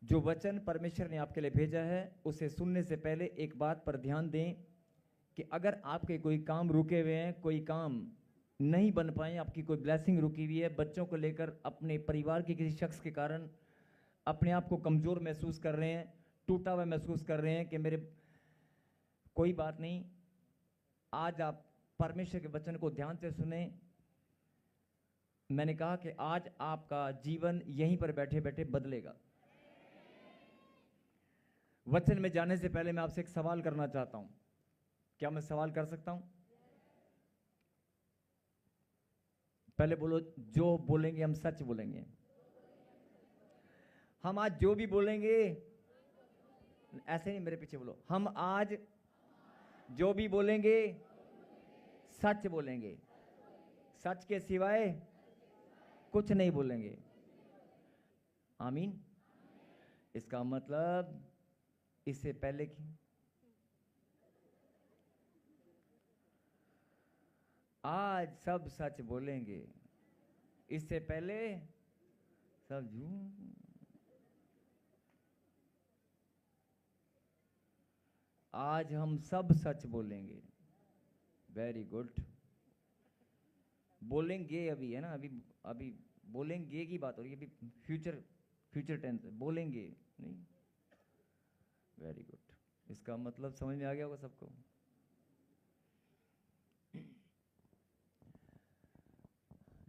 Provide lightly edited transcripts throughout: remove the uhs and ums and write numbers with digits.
जो वचन परमेश्वर ने आपके लिए भेजा है उसे सुनने से पहले एक बात पर ध्यान दें कि अगर आपके कोई काम रुके हुए हैं, कोई काम नहीं बन पाए, आपकी कोई ब्लेसिंग रुकी हुई है, बच्चों को लेकर, अपने परिवार के किसी शख्स के कारण अपने आप को कमज़ोर महसूस कर रहे हैं, टूटा हुआ महसूस कर रहे हैं कि मेरे, कोई बात नहीं, आज आप परमेश्वर के वचन को ध्यान से सुने। मैंने कहा कि आज आपका जीवन यहीं पर बैठे बैठे बदलेगा। वचन में जाने से पहले मैं आपसे एक सवाल करना चाहता हूं। क्या मैं सवाल कर सकता हूं? पहले बोलो, जो बोलेंगे हम सच बोलेंगे। हम आज जो भी बोलेंगे, ऐसे नहीं, मेरे पीछे बोलो, हम आज जो भी बोलेंगे सच बोलेंगे, सच के सिवाय कुछ नहीं बोलेंगे। आमीन। इसका मतलब इससे पहले की आज सब सच बोलेंगे, इससे पहले सब झूठ। आज हम सब सच बोलेंगे। Very good. बोलेंगे अभी है ना, अभी अभी बोलेंगे की बात हो रही है, अभी फ्यूचर टेंस, बोलेंगे नहीं। Very good. इसका मतलब समझ में आ गया होगा सबको।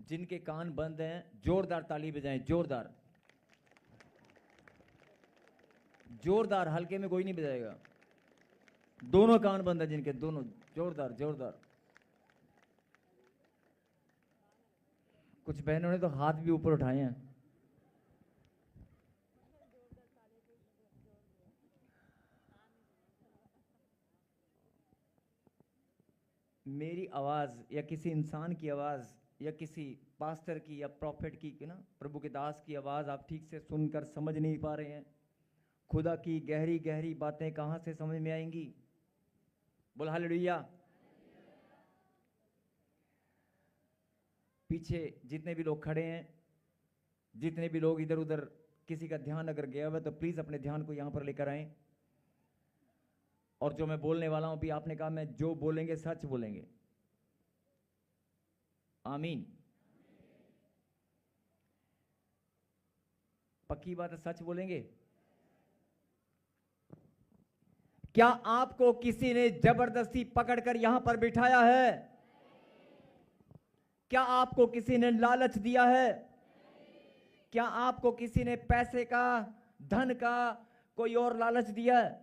जिनके कान बंद हैं जोरदार ताली बजाएं, जोरदार जोरदार, हल्के में कोई नहीं बजाएगा। दोनों कान बंद है जिनके, दोनों जोरदार जोरदार। कुछ बहनों ने तो हाथ भी ऊपर उठाए हैं। मेरी आवाज या किसी इंसान की आवाज या किसी पास्टर की या प्रॉफिट की ना, प्रभु के दास की आवाज आप ठीक से सुनकर समझ नहीं पा रहे हैं। खुदा की गहरी गहरी बातें कहां से समझ में आएंगी? बोल हालेलुया। पीछे जितने भी लोग खड़े हैं, जितने भी लोग इधर उधर, किसी का ध्यान अगर गया हुआ तो प्लीज अपने ध्यान को यहां पर लेकर आए। और जो मैं बोलने वाला हूं, भी आपने कहा मैं जो बोलेंगे सच बोलेंगे। आमीन। पक्की बात है, सच बोलेंगे। क्या आपको किसी ने जबरदस्ती पकड़कर यहां पर बिठाया है? क्या आपको किसी ने लालच दिया है? क्या आपको किसी ने पैसे का, धन का, कोई और लालच दिया है?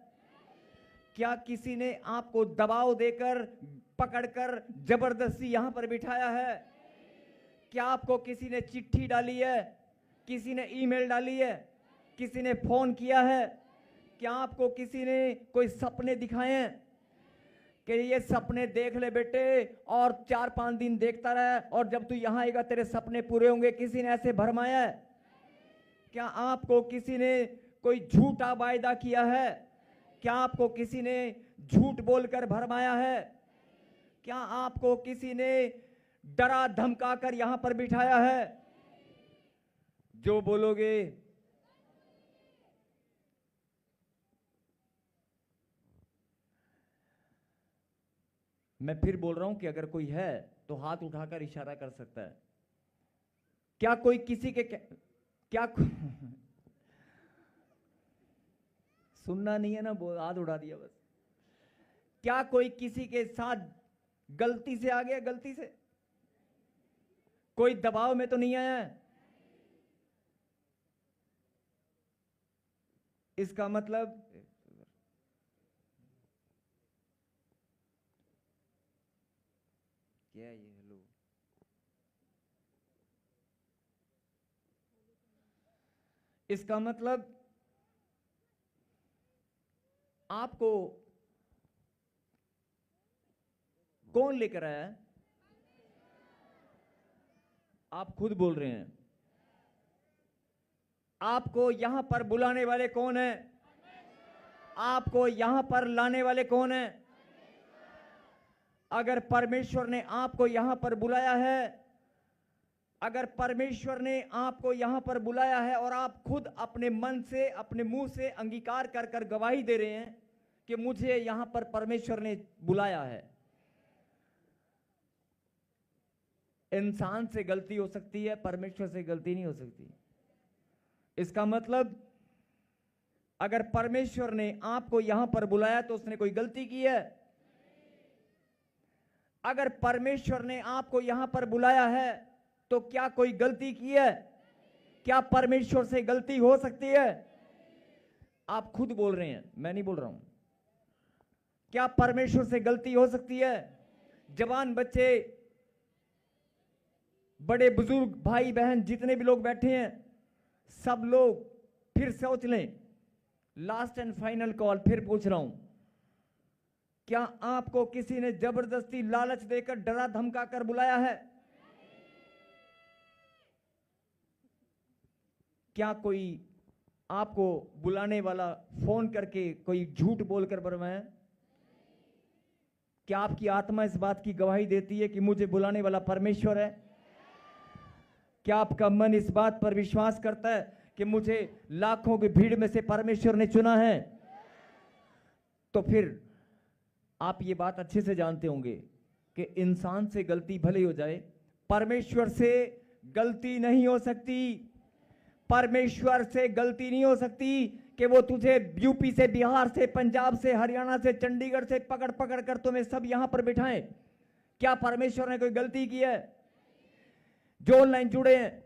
क्या किसी ने आपको दबाव देकर, पकड़कर जबरदस्ती यहां पर बिठाया है? क्या आपको किसी ने चिट्ठी डाली है? किसी ने ईमेल डाली है? किसी ने फोन किया है? क्या आपको किसी ने कोई सपने दिखाए हैं कि ये सपने देख ले बेटे और 4-5 दिन देखता रहे और जब तू यहां आएगा तेरे सपने पूरे होंगे? किसी ने ऐसे भरमाया है? क्या आपको किसी ने कोई झूठा वायदा किया है? क्या आपको किसी ने झूठ बोलकर भरमाया है? क्या आपको किसी ने डरा धमकाकर यहां पर बिठाया है? जो बोलोगे मैं फिर बोल रहा हूं कि अगर कोई है तो हाथ उठाकर इशारा कर सकता है। क्या कोई किसी के क्या सुनना नहीं है ना, हाथ उठा दिया बस। क्या कोई किसी के साथ गलती से आ गया? गलती से कोई दबाव में तो नहीं आया है? इसका मतलब क्या है? ये हेलो, इसका मतलब आपको कौन लेकर आया है? आप खुद बोल रहे हैं। आपको यहां पर बुलाने वाले कौन है? आपको यहां पर लाने वाले कौन है? अगर परमेश्वर ने आपको यहां पर बुलाया है अगर परमेश्वर ने आपको यहां पर बुलाया है और आप खुद अपने मन से, अपने मुंह से अंगीकार कर कर गवाही दे रहे हैं कि मुझे यहां पर परमेश्वर ने बुलाया है। इंसान से गलती हो सकती है, परमेश्वर से गलती नहीं हो सकती। इसका मतलब अगर परमेश्वर ने आपको यहां पर बुलाया तो उसने कोई गलती की है। अगर परमेश्वर ने आपको यहां पर बुलाया है तो क्या कोई गलती की है? क्या परमेश्वर से गलती हो सकती है? आप खुद बोल रहे हैं, मैं नहीं बोल रहा हूं। क्या परमेश्वर से गलती हो सकती है? जवान बच्चे, बड़े बुजुर्ग, भाई बहन, जितने भी लोग बैठे हैं, सब लोग फिर सोच लें। लास्ट एंड फाइनल कॉल फिर पूछ रहा हूं, क्या आपको किसी ने जबरदस्ती लालच देकर, डरा धमका कर बुलाया है? क्या कोई आपको बुलाने वाला फोन करके कोई झूठ बोलकर बुलवाया? क्या आपकी आत्मा इस बात की गवाही देती है कि मुझे बुलाने वाला परमेश्वर है? क्या आपका मन इस बात पर विश्वास करता है कि मुझे लाखों की भीड़ में से परमेश्वर ने चुना है? तो फिर आप ये बात अच्छे से जानते होंगे कि इंसान से गलती भले हो जाए, परमेश्वर से गलती नहीं हो सकती। परमेश्वर से गलती नहीं हो सकती कि वो तुझे यूपी से, बिहार से, पंजाब से, हरियाणा से, चंडीगढ़ से पकड़ पकड़ कर तुम्हें सब यहां पर बिठाएं। क्या परमेश्वर ने कोई गलती की है? जो ऑनलाइन जुड़े हैं,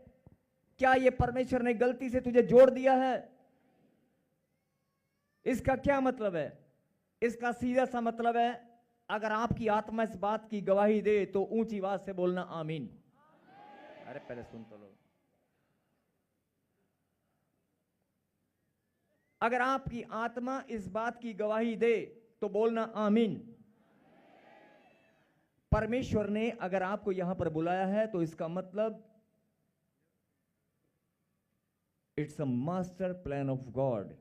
क्या ये परमेश्वर ने गलती से तुझे जोड़ दिया है? इसका क्या मतलब है? इसका सीधा सा मतलब है, अगर आपकी आत्मा इस बात की गवाही दे तो ऊंची आवाज से बोलना आमीन। अरे पहले सुन तो लो। अगर आपकी आत्मा इस बात की गवाही दे तो बोलना आमीन। परमेश्वर ने अगर आपको यहां पर बुलाया है तो इसका मतलब it's a master plan of God.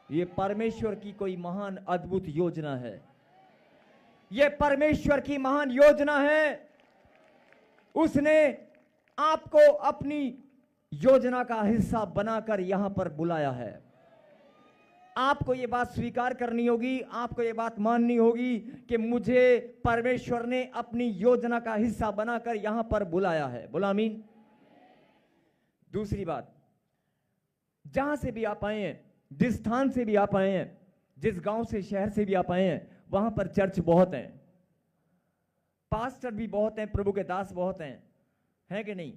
ये परमेश्वर की कोई महान अद्भुत योजना है। ये परमेश्वर की महान योजना है। उसने आपको अपनी योजना का हिस्सा बनाकर यहां पर बुलाया है। आपको ये बात स्वीकार करनी होगी, आपको ये बात माननी होगी कि मुझे परमेश्वर ने अपनी योजना का हिस्सा बनाकर यहां पर बुलाया है। बोला आमीन। दूसरी बात, जहां से भी आप आए हैं, जिस स्थान से भी आप आए हैं, जिस गांव से, शहर से भी आप आए हैं, वहां पर चर्च बहुत हैं, पास्टर भी बहुत हैं, प्रभु के दास बहुत हैं कि नहीं?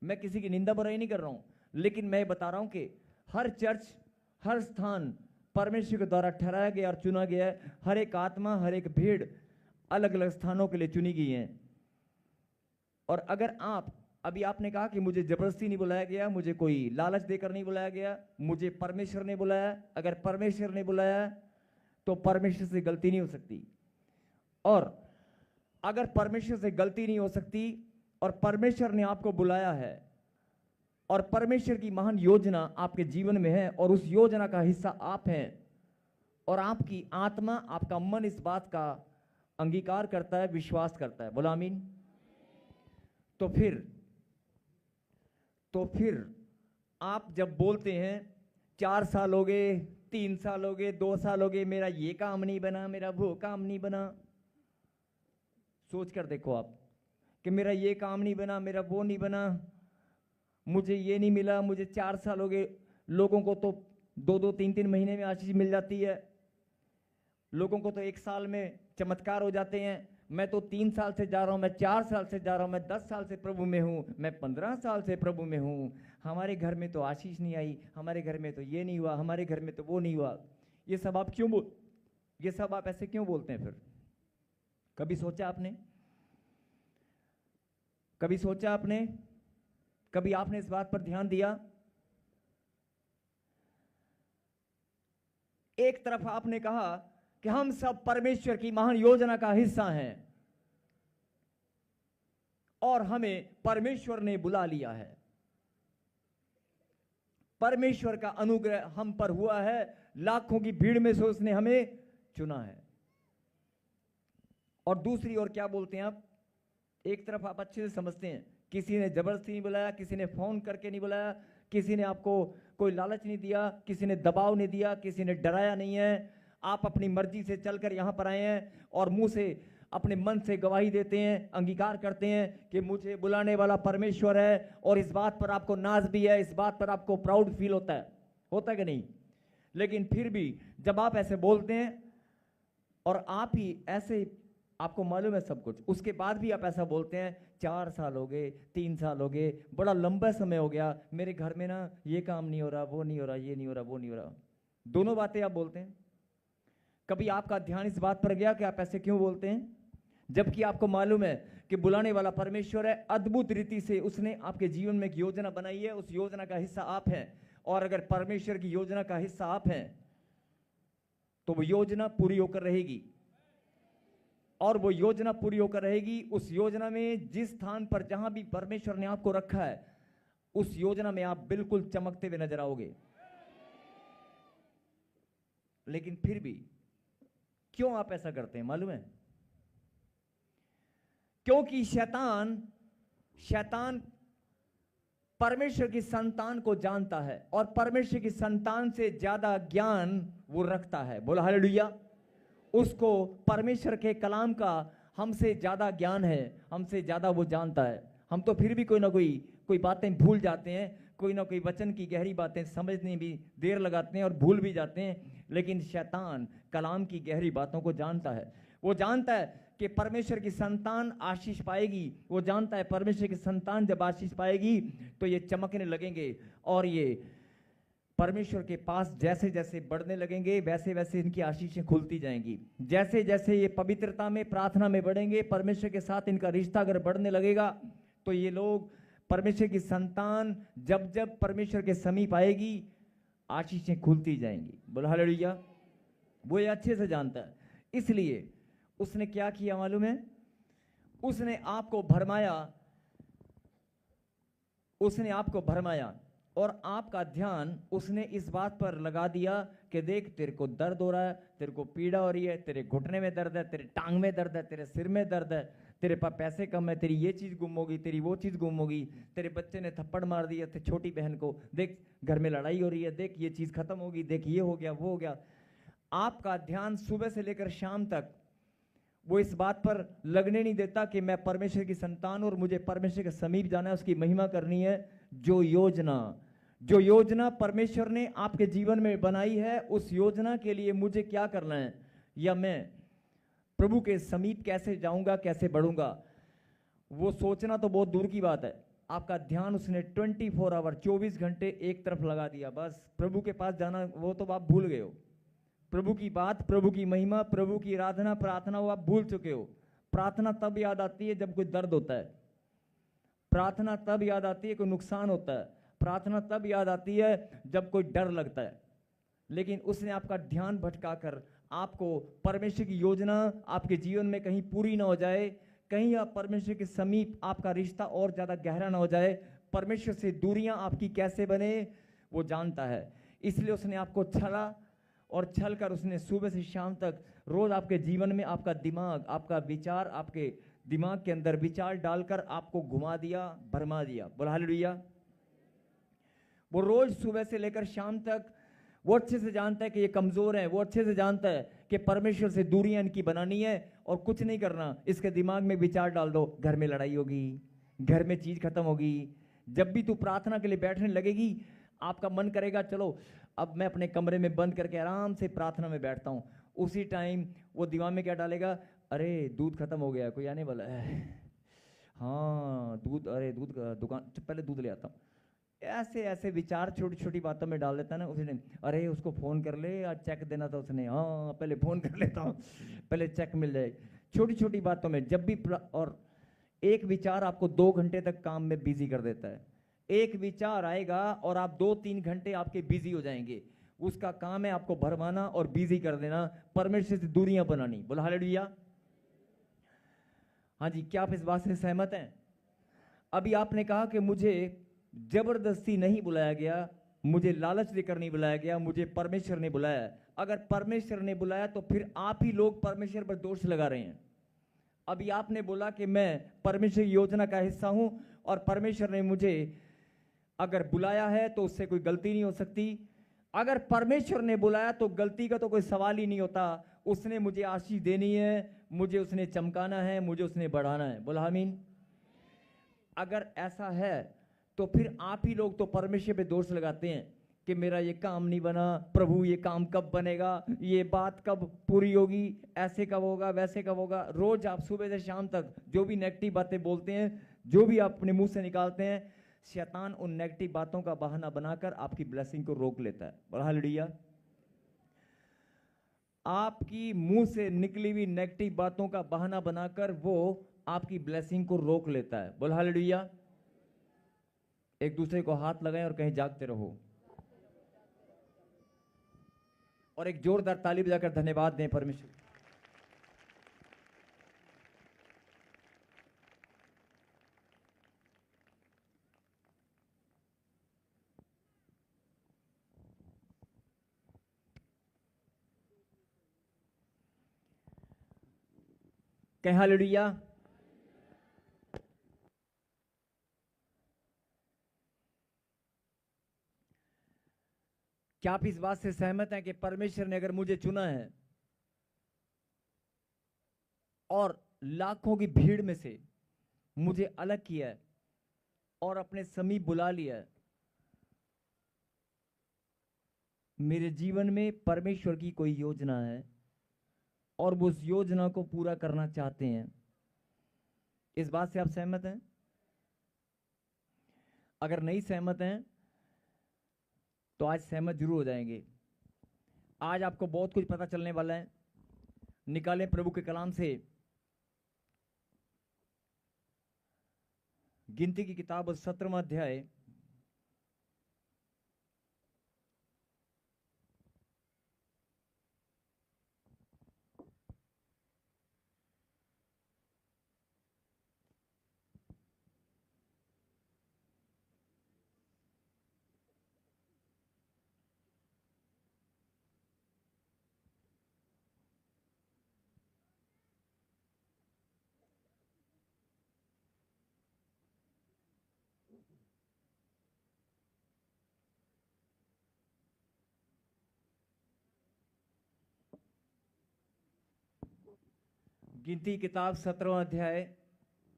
मैं किसी की निंदा बुराई नहीं कर रहा हूं, लेकिन मैं बता रहा हूं कि हर चर्च, हर स्थान परमेश्वर के द्वारा ठहराया गया और चुना गया है। हर एक आत्मा, हर एक भीड़ अलग अलग स्थानों के लिए चुनी गई है। और अगर आप, अभी आपने कहा कि मुझे जबरदस्ती नहीं बुलाया गया, मुझे कोई लालच देकर नहीं बुलाया गया, मुझे परमेश्वर ने बुलाया। अगर परमेश्वर ने बुलाया तो परमेश्वर से गलती नहीं हो सकती। और अगर परमेश्वर से गलती नहीं हो सकती और परमेश्वर ने आपको बुलाया है और परमेश्वर की महान योजना आपके जीवन में है और उस योजना का हिस्सा आप हैं और आपकी आत्मा, आपका मन इस बात का अंगीकार करता है, विश्वास करता है। बोला आमीन। तो फिर आप जब बोलते हैं 4 साल हो गए, 3 साल हो गए, 2 साल हो गए, मेरा ये काम नहीं बना, मेरा वो काम नहीं बना, सोच कर देखो आप कि मेरा ये काम नहीं बना, मेरा वो नहीं बना, मुझे ये नहीं मिला, मुझे 4 साल हो गए। लोगों को तो 2-2, 3-3 महीने में आशीष मिल जाती है, लोगों को तो 1 साल में चमत्कार हो जाते हैं। मैं तो 3 साल से जा रहा हूं, मैं 4 साल से जा रहा हूं, मैं 10 साल से प्रभु में हूं, मैं 15 साल से प्रभु में हूं, हमारे घर में तो आशीष नहीं आई, हमारे घर में तो ये नहीं हुआ, हमारे घर में तो वो नहीं हुआ। ये सब आप ऐसे क्यों बोलते हैं? फिर कभी सोचा आपने? कभी आपने इस बात पर ध्यान दिया? एक तरफ आपने कहा कि हम सब परमेश्वर की महान योजना का हिस्सा हैं और हमें परमेश्वर ने बुला लिया है, परमेश्वर का अनुग्रह हम पर हुआ है, लाखों की भीड़ में से उसने हमें चुना है। और दूसरी ओर क्या बोलते हैं आप? एक तरफ आप अच्छे से समझते हैं किसी ने जबरदस्ती नहीं बुलाया, किसी ने फोन करके नहीं बुलाया, किसी ने आपको कोई लालच नहीं दिया, किसी ने दबाव नहीं दिया, किसी ने डराया नहीं है। आप अपनी मर्जी से चलकर यहां पर आए हैं और मुंह से अपने मन से गवाही देते हैं, अंगीकार करते हैं कि मुझे बुलाने वाला परमेश्वर है, और इस बात पर आपको नाज भी है, इस बात पर आपको प्राउड फील होता है कि नहीं? लेकिन फिर भी जब आप ऐसे बोलते हैं और आप ही ऐसे, आपको मालूम है सब कुछ, उसके बाद भी आप ऐसा बोलते हैं 4 साल हो गए, 3 साल हो गए, बड़ा लंबा समय हो गया, मेरे घर में ना ये काम नहीं हो रहा, वो नहीं हो रहा, ये नहीं हो रहा, वो नहीं हो रहा, दोनों बातें आप बोलते हैं। कभी आपका ध्यान इस बात पर गया कि आप ऐसे क्यों बोलते हैं? जबकि आपको मालूम है कि बुलाने वाला परमेश्वर है, अद्भुत रीति से उसने आपके जीवन में एक योजना बनाई है, उस योजना का हिस्सा आप हैं। और अगर परमेश्वर की योजना का हिस्सा आप हैं तो वो योजना पूरी होकर रहेगी, और वो योजना पूरी होकर रहेगी। उस योजना में जिस स्थान पर जहां भी परमेश्वर ने आपको रखा है, उस योजना में आप बिल्कुल चमकते हुए नजर आओगे। लेकिन फिर भी क्यों आप ऐसा करते हैं मालूम है? क्योंकि शैतान परमेश्वर की संतान को जानता है, और परमेश्वर की संतान से ज्यादा ज्ञान वो रखता है। बोला हालेलुया। उसको परमेश्वर के कलाम का हमसे ज्यादा ज्ञान है, हमसे ज्यादा वो जानता है। हम तो फिर भी कोई ना कोई बातें भूल जाते हैं, कोई ना कोई वचन की गहरी बातें समझने भी देर लगाते हैं और भूल भी जाते हैं। लेकिन शैतान कलाम की गहरी बातों को जानता है। वो जानता है कि परमेश्वर की संतान आशीष पाएगी। वो जानता है परमेश्वर की संतान जब आशीष पाएगी तो ये चमकने लगेंगे, और ये परमेश्वर के पास जैसे जैसे बढ़ने लगेंगे वैसे वैसे इनकी आशीषें खुलती जाएंगी। जैसे जैसे ये पवित्रता में, प्रार्थना में बढ़ेंगे, परमेश्वर के साथ इनका रिश्ता अगर बढ़ने लगेगा, तो ये लोग, परमेश्वर की संतान जब जब परमेश्वर के समीप आएगी, आशीषें खुलती जाएंगी। बोलो हालेलुया। वो ये अच्छे से जानता है। इसलिए उसने क्या किया मालूम है? उसने आपको भरमाया और आपका ध्यान उसने इस बात पर लगा दिया कि देख, तेरे को दर्द हो रहा है, तेरे को पीड़ा हो रही है, तेरे घुटने में दर्द है, तेरे टांग में दर्द है, तेरे सिर में दर्द है, तेरे पास पैसे कम है, तेरी ये चीज गुम होगी, तेरी वो चीज गुम होगी, तेरे बच्चे ने थप्पड़ मार दिया थे छोटी बहन को, देख घर में लड़ाई हो रही है, देख ये चीज खत्म होगी, देख ये हो गया, वो हो गया। आपका ध्यान सुबह से लेकर शाम तक वो इस बात पर लगने नहीं देता कि मैं परमेश्वर की संतान और मुझे परमेश्वर के समीप जाना है, उसकी महिमा करनी है। जो योजना परमेश्वर ने आपके जीवन में बनाई है, उस योजना के लिए मुझे क्या करना है, या मैं प्रभु के समीप कैसे जाऊंगा, कैसे बढ़ूंगा, वो सोचना तो बहुत दूर की बात है। आपका ध्यान उसने 24 आवर 24 घंटे एक तरफ लगा दिया। बस प्रभु के पास जाना वो तो आप भूल गए हो। प्रभु की बात, प्रभु की महिमा, प्रभु की आराधना, प्रार्थना वो आप भूल चुके हो। प्रार्थना तब याद आती है जब कोई दर्द होता है, प्रार्थना तब याद आती है कोई नुकसान होता है, प्रार्थना तब याद आती है जब कोई डर लगता है। लेकिन उसने आपका ध्यान भटकाकर आपको परमेश्वर की योजना आपके जीवन में कहीं पूरी ना हो जाए, कहीं आप परमेश्वर के समीप आपका रिश्ता और ज्यादा गहरा ना हो जाए, परमेश्वर से दूरियां आपकी कैसे बने वो जानता है। इसलिए उसने आपको छला, और छल कर उसने सुबह से शाम तक रोज आपके जीवन में आपका दिमाग, आपका विचार, आपके दिमाग के अंदर विचार डालकर आपको घुमा दिया, भरमा दिया। बोला हालेलुया। वो रोज सुबह से लेकर शाम तक वो अच्छे से जानता है कि ये कमजोर है, वो अच्छे से जानता है कि परमेश्वर से दूरियां इनकी बनानी है, और कुछ नहीं करना, इसके दिमाग में विचार डाल दो, घर में लड़ाई होगी, घर में चीज खत्म होगी। जब भी तू प्रार्थना के लिए बैठने लगेगी, आपका मन करेगा चलो अब मैं अपने कमरे में बंद करके आराम से प्रार्थना में बैठता हूँ। उसी टाइम वो दिमाग में क्या डालेगा, अरे दूध खत्म हो गया, कोई आने वाला है, हाँ दूध, अरे दूध का दुकान, पहले दूध ले आता हूँ। ऐसे ऐसे विचार छोटी छोटी बातों में डाल देता है ना। उसने, अरे उसको फोन कर ले, आज चेक देना था उसने, हाँ पहले फोन कर लेता हूँ, पहले चेक मिल जाए। छोटी छोटी बातों में जब भी, और एक विचार आपको 2 घंटे तक काम में बिजी कर देता है। एक विचार आएगा और आप 2-3 घंटे आपके बिजी हो जाएंगे। उसका काम है आपको भरमाना और बिजी कर देना, परमेश्वर से दूरियां बनानी। बोला हालेलुया। हाँ जी, क्या आप इस बात से सहमत हैं? अभी आपने कहा कि मुझे जबरदस्ती नहीं बुलाया गया, मुझे लालच देकर नहीं बुलाया गया, मुझे परमेश्वर ने बुलाया। अगर परमेश्वर ने बुलाया तो फिर आप ही लोग परमेश्वर पर दोष लगा रहे हैं। अभी आपने बोला कि मैं परमेश्वर की योजना का हिस्सा हूं और परमेश्वर ने मुझे अगर बुलाया है तो उससे कोई गलती नहीं हो सकती। अगर परमेश्वर ने बुलाया तो गलती का तो कोई सवाल ही नहीं होता। उसने मुझे आशीष देनी है, मुझे उसने चमकाना है, मुझे उसने बढ़ाना है। बोला आमीन। अगर ऐसा है तो फिर आप ही लोग तो परमेश्वर पे दोष लगाते हैं कि मेरा ये काम नहीं बना, प्रभु ये काम कब बनेगा, ये बात कब पूरी होगी, ऐसे कब होगा, वैसे कब होगा। रोज आप सुबह से शाम तक जो भी नेगेटिव बातें बोलते हैं, जो भी आप अपने मुंह से निकालते हैं, शैतान उन नेगेटिव बातों का बहाना बनाकर आपकी ब्लेसिंग को रोक लेता है। बोला हालेलुया। आपकी मुंह से निकली हुई नेगेटिव बातों का बहाना बनाकर वो आपकी ब्लेसिंग को रोक लेता है। बोला हालेलुया। एक दूसरे को हाथ लगाएं और कहीं जागते रहो, और एक जोरदार ताली बजाकर धन्यवाद दें परमेश्वर। कहीं हालेलुया। क्या आप इस बात से सहमत हैं कि परमेश्वर ने अगर मुझे चुना है और लाखों की भीड़ में से मुझे अलग किया है और अपने समीप बुला लिया है, मेरे जीवन में परमेश्वर की कोई योजना है और वो उस योजना को पूरा करना चाहते हैं। इस बात से आप सहमत हैं? अगर नहीं सहमत हैं तो आज सहमत जरूर हो जाएंगे। आज आपको बहुत कुछ पता चलने वाला है। निकालें प्रभु के कलाम से गिनती की किताब 17वां अध्याय गिनती किताब 17वां अध्याय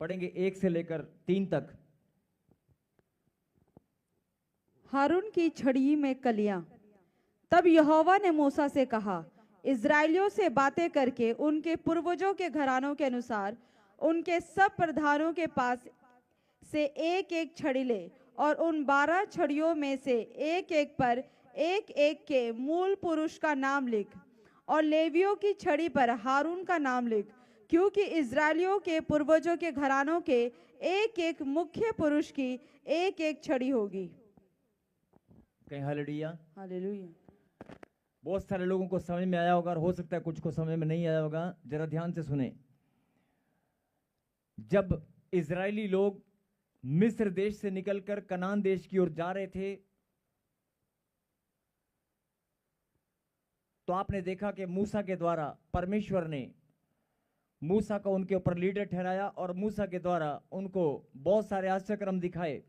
पढ़ेंगे 1 से लेकर 3 तक। हारून की छड़ी में कलियां। तब यहोवा ने मूसा से कहा, इस्राएलियों से बातें करके उनके पूर्वजों के घरानों के अनुसार उनके सब प्रधानों के पास से एक एक छड़ी ले और उन 12 छड़ियों में से एक एक पर एक एक के मूल पुरुष का नाम लिख और लेवियों की छड़ी पर हारून का नाम लिख, क्योंकि इस्राएलियों के पूर्वजों के घरानों के एक एक मुख्य पुरुष की एक एक छड़ी होगी। कहीं हालेलुया। हालेलुया। बहुत सारे लोगों को समझ में आया होगा और हो सकता है कुछ को समझ में नहीं आया होगा। जरा ध्यान से सुने। जब इजरायली लोग मिस्र देश से निकलकर कनान देश की ओर जा रहे थे तो आपने देखा कि मूसा के द्वारा परमेश्वर ने मूसा को उनके ऊपर लीडर ठहराया और मूसा के द्वारा उनको बहुत सारे आश्चर्यक्रम दिखाए,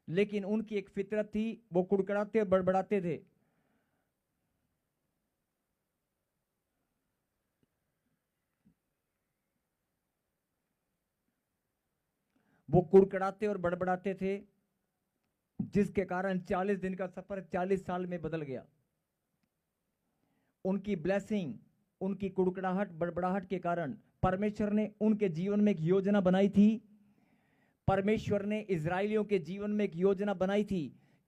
लेकिन उनकी एक फितरत थी, वो कुड़कुड़ाते और बड़बड़ाते थे। वो कुड़कुड़ाते और बड़बड़ाते थे, जिसके कारण 40 दिन का सफर 40 साल में बदल गया। उनकी ब्लेसिंग, उनकी कुड़कुड़ाहट बड़बड़ाहट के कारण परमेश्वर ने उनके जीवन में एक योजना बनाई थी। परमेश्वर ने इजरायलियों के जीवन में एक योजना बनाई थी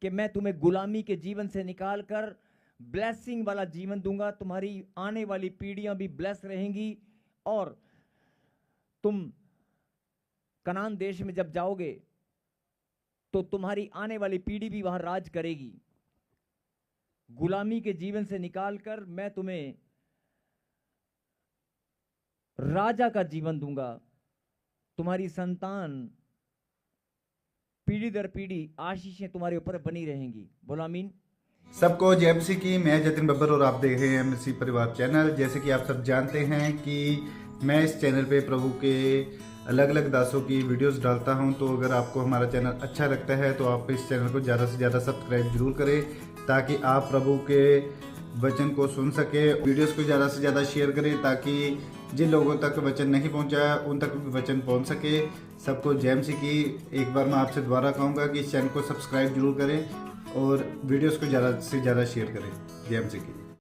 कि मैं तुम्हें गुलामी के जीवन से निकालकर ब्लेसिंग वाला जीवन दूंगा। तुम्हारी आने वाली पीढ़ियां भी ब्लेस रहेंगी और तुम कनान देश में जब जाओगे तो तुम्हारी आने वाली पीढ़ी भी वहां राज करेगी। गुलामी के जीवन से निकालकर मैं तुम्हें राजा का जीवन दूंगा। तुम्हारी संतान पीढ़ी दर पीढ़ी आशीषें तुम्हारे ऊपर बनी रहेंगी। बोलो आमीन। सबको जय मसीह की। मैं जतिन बब्बर और आप देख रहे हैं मसीह परिवार चैनल। जैसे कि आप सब जानते हैं कि मैं इस चैनल पे प्रभु के अलग अलग दासों की वीडियोस डालता हूं, तो अगर आपको हमारा चैनल अच्छा लगता है तो आप इस चैनल को ज़्यादा से ज़्यादा सब्सक्राइब जरूर करें, ताकि आप प्रभु के वचन को सुन सके। वीडियोस को ज़्यादा से ज़्यादा शेयर करें, ताकि जिन लोगों तक वचन नहीं पहुंचा उन तक भी वचन पहुंच सके। सबको जय मसीह की। एक बार मैं आपसे दोबारा कहूँगा कि इस चैनल को सब्सक्राइब जरूर करें और वीडियोस को ज़्यादा से ज़्यादा शेयर करें। जय मसीह की।